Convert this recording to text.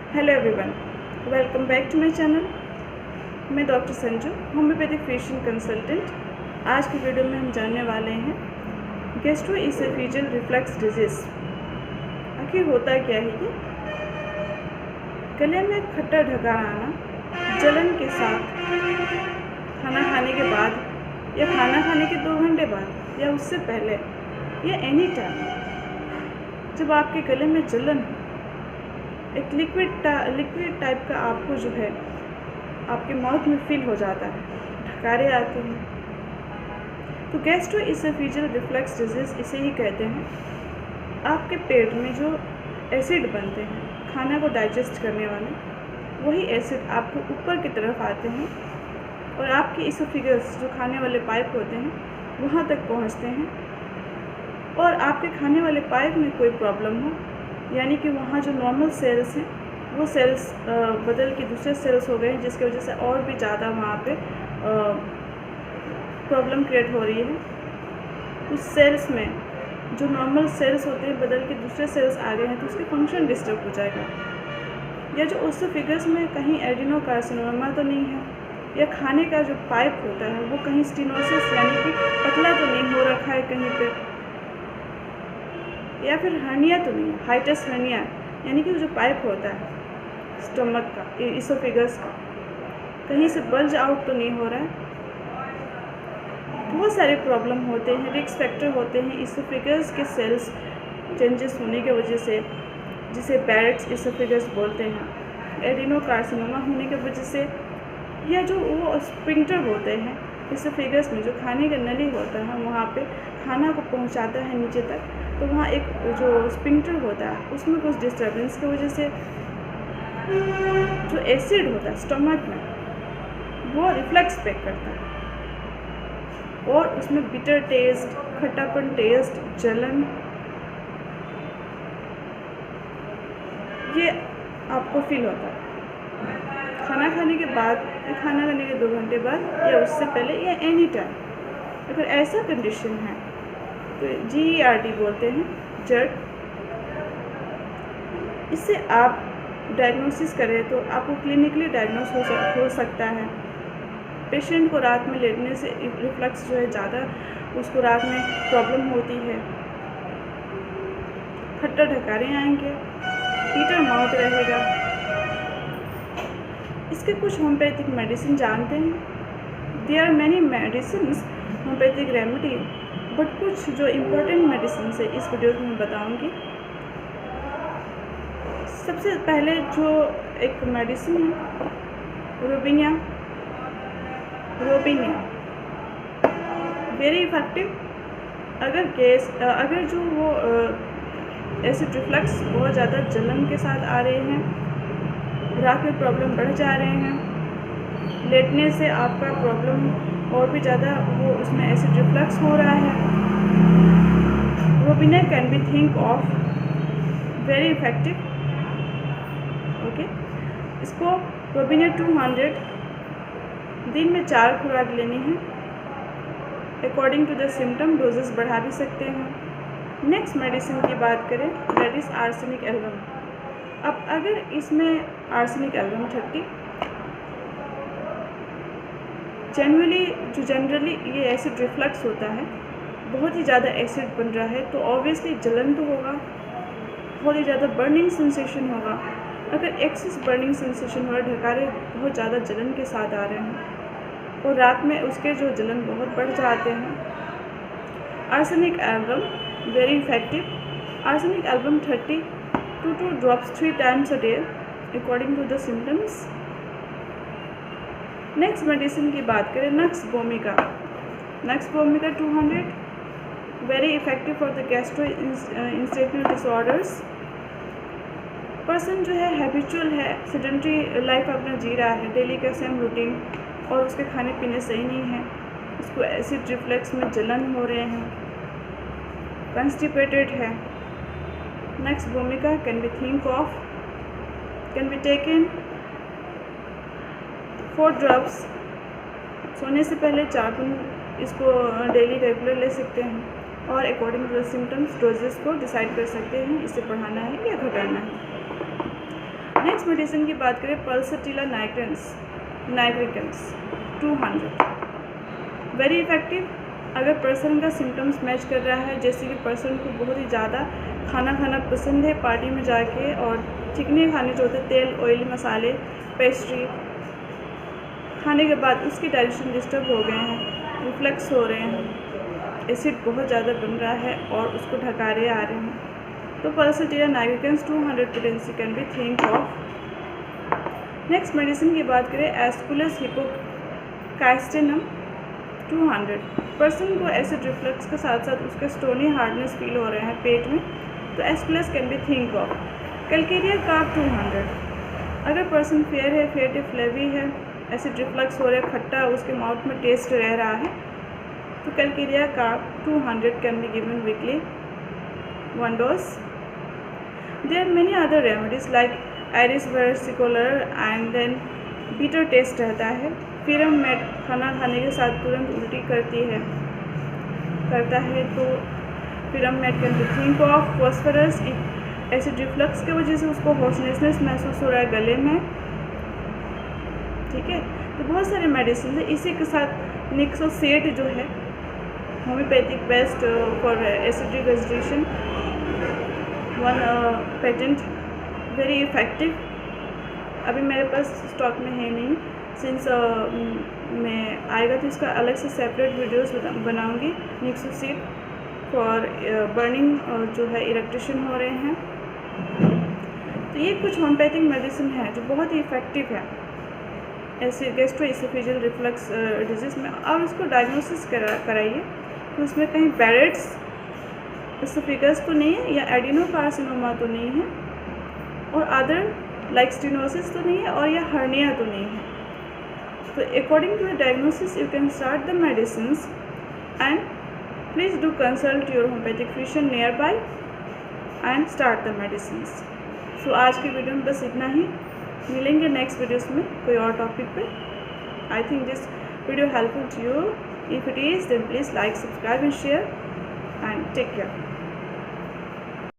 Hello everyone, welcome back to my channel. मैं doctor Sanju, homeopathic physician consultant. आज की video में हम जानने वाले हैं गैस्ट्रोइसोफेजियल रिफ्लक्स डिजीज़। आखिर होता क्या है ये? गले में खट्टा ढकार आना, जलन के साथ, खाना खाने के बाद या खाना खाने के 2 घंटे बाद या उससे पहले या एनी टाइम जब आपके गले में जलन हो, एक लिक्विड टाइप का आपको जो है आपके माउथ में फील हो जाता है, ढकारे आते हैं, तो गैस्ट्रोइसोफेजियल रिफ्लक्स डिजीज़ इसे ही कहते हैं। आपके पेट में जो एसिड बनते हैं खाना को डाइजेस्ट करने वाले, वही एसिड आपको ऊपर की तरफ आते हैं और आपके इसोफेगस जो खाने वाले पाइप होते हैं वहाँ तक पहुँचते हैं। और आपके खाने वाले पाइप में कोई प्रॉब्लम हो, यानी कि वहाँ जो नॉर्मल सेल्स हैं वो सेल्स बदल के दूसरे सेल्स हो गए हैं, जिसकी वजह से और भी ज़्यादा वहाँ पे प्रॉब्लम क्रिएट हो रही है। उस सेल्स में जो नॉर्मल सेल्स होते हैं बदल के दूसरे सेल्स आ गए हैं, तो उसके फंक्शन डिस्टर्ब हो जाएगा। या जो ओसोफेगस में कहीं एडिनोकार्सिनोमा तो नहीं है, या खाने का जो पाइप होता है वो कहीं स्टेनोसिस यानी कि पतला तो नहीं हो रखा है कहीं पे, या फिर हर्निया तो नहीं है, हाइटस हर्निया यानी कि जो पाइप होता है स्टमक का, इसोफेगस का, कहीं से बल्ज आउट तो नहीं हो रहा है। बहुत सारे प्रॉब्लम होते हैं, रिस्क फैक्टर होते हैं इसोफेगस के सेल्स चेंजेस होने की वजह से, जिसे बैरेट्स इसोफेगस बोलते हैं, एडिनोकार्सिनोमा होने की वजह से, या जो वो स्पिंक्टर होते हैं इसोफेगस में, जो खाने का नली होता है वहाँ पे खाना को पहुँचाता है नीचे तक, तो वहाँ एक जो स्पिंक्टर होता है उसमें कुछ डिस्टर्बेंस की वजह से जो एसिड होता है स्टमक में वो रिफ्लक्स पैक करता है और उसमें बिटर टेस्ट, खट्टापन टेस्ट, जलन, ये आपको फील होता है खाना खाने के बाद या खाना खाने के 2 घंटे बाद या उससे पहले या एनी टाइम। अगर ऐसा कंडीशन है तो GERD बोलते हैं, जर्ड। इससे आप डायग्नोसिस करें तो आपको क्लिनिकली डायग्नोस हो सकता है। पेशेंट को रात में लेटने से रिफ्लक्स जो है ज़्यादा, उसको रात में प्रॉब्लम होती है, खट्टा ढकारे आएंगे, हीटर माउथ रहेगा। इसके कुछ होम्योपैथिक मेडिसिन जानते हैं। There are many medicines homeopathic remedy, but कुछ जो इम्पोर्टेंट मेडिसिन है इस वीडियो में मैं बताऊंगी। सबसे पहले जो एक मेडिसिन है रोबिनिया, वेरी इफेक्टिव। अगर जो वो एसिड रिफ्लक्स बहुत ज़्यादा जलन के साथ आ रहे हैं, रात में प्रॉब्लम बढ़ जा रहे हैं, लेटने से आपका प्रॉब्लम और भी ज़्यादा वो उसमें एसिड रिफ्लक्स हो रहा है, robinia can be think of very effective. Okay, इसको रोबिनिया 200 दिन में 4 खुराक लेनी है। According to the symptom doses बढ़ा भी सकते हैं। नेक्स्ट मेडिसिन की बात करें, दैट इज़ आर्सेनिक एल्बम। अब अगर इसमें आर्सेनिक एल्बम 30 जनरली ये एसिड रिफ्लक्स होता है, बहुत ही ज़्यादा एसिड बन रहा है तो ऑब्वियसली जलन तो होगा, बहुत ही ज़्यादा बर्निंग सेंसेशन होगा। अगर एक्सेस बर्निंग सेंसेशन हो रहा है, ढकारे बहुत ज़्यादा जलन के साथ आ रहे हैं और रात में उसके जो जलन बहुत बढ़ जाते हैं, arsenic album very effective. Arsenic album 30 2 drops 3 times a day according to the symptoms. Next medicine की बात करें, nux vomica 200 very effective for the gastrointestinal disorders. Person जो है हैबिचुअल है, सेडेंटरी लाइफ अपना जी रहा है, डेली का सेम रूटीन, और उसके खाने पीने सही नहीं है, उसको एसिड रिफ्लक्स में जलन हो रहे हैं, कंस्टिपेटेड है, next vomica can be taken 4 drops। सोने से पहले 4 दिन इसको डेली रेगुलर ले सकते हैं और according to the symptoms doses को डिसाइड कर सकते हैं, इसे बढ़ाना है या घटाना है। नेक्स्ट मेडिसिन की बात करें पल्सटीला नाइग्रिकन्स 200, वेरी इफेक्टिव। अगर पर्सन का सिम्टम्स मैच कर रहा है, जैसे कि पर्सन को बहुत ही ज़्यादा खाना खाना पसंद है पार्टी में जाके, और चिकने खाने जो होते हैं, तेल ऑयली मसाले पेस्ट्री खाने के बाद उसकी डाइजेशन डिस्टर्ब हो गए हैं, रिफ्लक्स हो रहे हैं, एसिड बहुत ज़्यादा बन रहा है और उसको ढकारे आ रहे हैं, तो Pulsatilla nigricans 200 potency can be think of. Next medicine की बात करें एस्कुलस हिपोकाइस्टिनम 200, पर्सन को एसिड रिफ्लक्स के साथ साथ उसके स्टोनी हार्डनेस फील हो रहे हैं पेट में, तो Aesculus can be think of. Calcarea carb 200, अगर पर्सन फेयर है, फेट फ्लेवी है, एसिड रिफ्लक्स हो रहा है, खट्टा उसके माउथ में टेस्ट रह रहा है, तो calcarea carb 200 can be given weekly 1 dose। There are many other remedies like iris versicolor and then bitter taste रहता है। फिरम मेट खाना खाने के साथ तुरंत उल्टी करता है, तो ferrum met can be think of. Phosphorus acid reflux की वजह से उसको हॉर्सनेसनेस महसूस हो रहा है गले में, ठीक है। तो बहुत सारे मेडिसिन है। इसी के साथ निक्सोसेट जो है homeopathic best for acidic agitation, 1 patent, very effective. अभी मेरे पास स्टॉक में है नहीं, सिंस मैं आएगा तो इसका अलग से सेपरेट वीडियोस बनाऊंगी। निक्सोसेट फॉर बर्निंग जो है इरिटेशन हो रहे हैं, तो ये कुछ होम्योपैथिक मेडिसिन है जो बहुत ही इफेक्टिव है ऐसे गैस्ट्रोइसोफेजियल रिफ्लक्स डिजीज़ में। और इसको डायग्नोसिस कराइए तो उसमें कहीं बैरेट्स एसोफेगस तो नहीं है, या एडिनोकार्सिनोमा तो नहीं है, और अदर लाइक स्टेनोसिस तो नहीं है, और या हर्निया तो नहीं है। तो according to the diagnosis you can start the medicines, and please do consult your homeopathic physician nearby and start the medicines. So आज की वीडियो में बस इतना ही, मिलेंगे नेक्स्ट वीडियोस में कोई और टॉपिक पे। I think this video helpful to you, if it is then please like, subscribe and share, and take care.